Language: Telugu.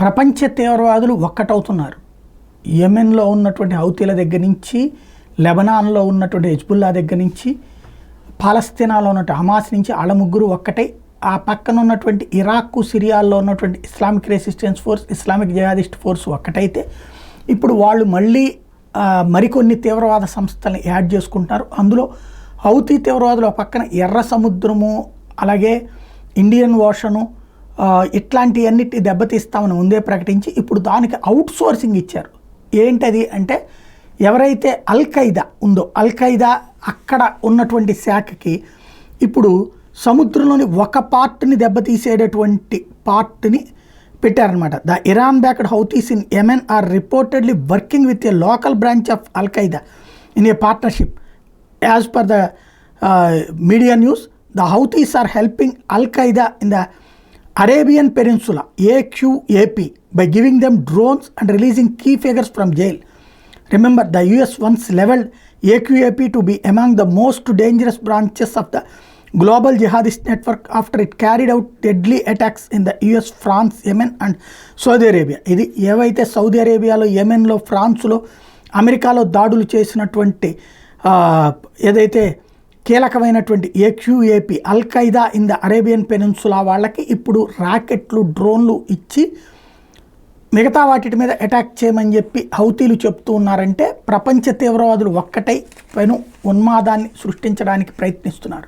ప్రపంచ తీవ్రవాదులు ఒక్కటవుతున్నారు. యెమెన్లో ఉన్నటువంటి హౌతీల దగ్గర నుంచి, లెబనాన్లో ఉన్నటువంటి హెజ్బుల్లా దగ్గర నుంచి, పాలస్తీనాలో ఉన్నటువంటి హమాస్ నుంచి వాళ్ళ ముగ్గురు ఒక్కటై, ఆ పక్కన ఉన్నటువంటి ఇరాక్, సిరియాల్లో ఉన్నటువంటి Islamic resistance force, Islamic jihadist force ఒక్కటైతే ఇప్పుడు వాళ్ళు మళ్ళీ మరికొన్ని తీవ్రవాద సంస్థలను యాడ్ చేసుకుంటున్నారు. అందులో హౌతీ తీవ్రవాదులు ఒక పక్కన ఎర్ర సముద్రము, అలాగే ఇండియన్ ఓషను ఇట్లాంటివన్నిటి దెబ్బతీస్తామని ముందే ప్రకటించి ఇప్పుడు దానికి అవుట్ సోర్సింగ్ ఇచ్చారు. ఏంటది అంటే, ఎవరైతే అల్-ఖైదా ఉందో, అల్-ఖైదా అక్కడ ఉన్నటువంటి శాఖకి ఇప్పుడు సముద్రంలోని ఒక పార్ట్ని దెబ్బతీసేటటువంటి పార్ట్ని పెట్టారనమాట. The Iran backed Houthis in Yemen are reportedly working with a local branch of al Qaeda in a partnership. As per the media news, the Houthis are helping al Qaeda in the Arabian Peninsula, AQAP, by giving them drones and releasing key figures from jail. Remember, the US once leveled AQAP to be among the most dangerous branches of the global jihadist network after it carried out deadly attacks in the US, France, Yemen and Saudi Arabia. ఇది ఏవైతే సౌదీ అరేబియాలో, యెమెన్లో, ఫ్రాన్స్లో, అమెరికాలో దాడులు చేసినటువంటి ఏదైతే కీలకమైనటువంటి AQAP, al-Qaeda in the Arabian peninsula వాళ్ళకి ఇప్పుడు రాకెట్లు, డ్రోన్లు ఇచ్చి మిగతా వాటి మీద అటాక్ చేయమని చెప్పి హౌతీలు చెప్తూ ఉన్నారంటే ప్రపంచ తీవ్రవాదులు ఒక్కటై పెను ఉన్మాదాన్ని సృష్టించడానికి ప్రయత్నిస్తున్నారు.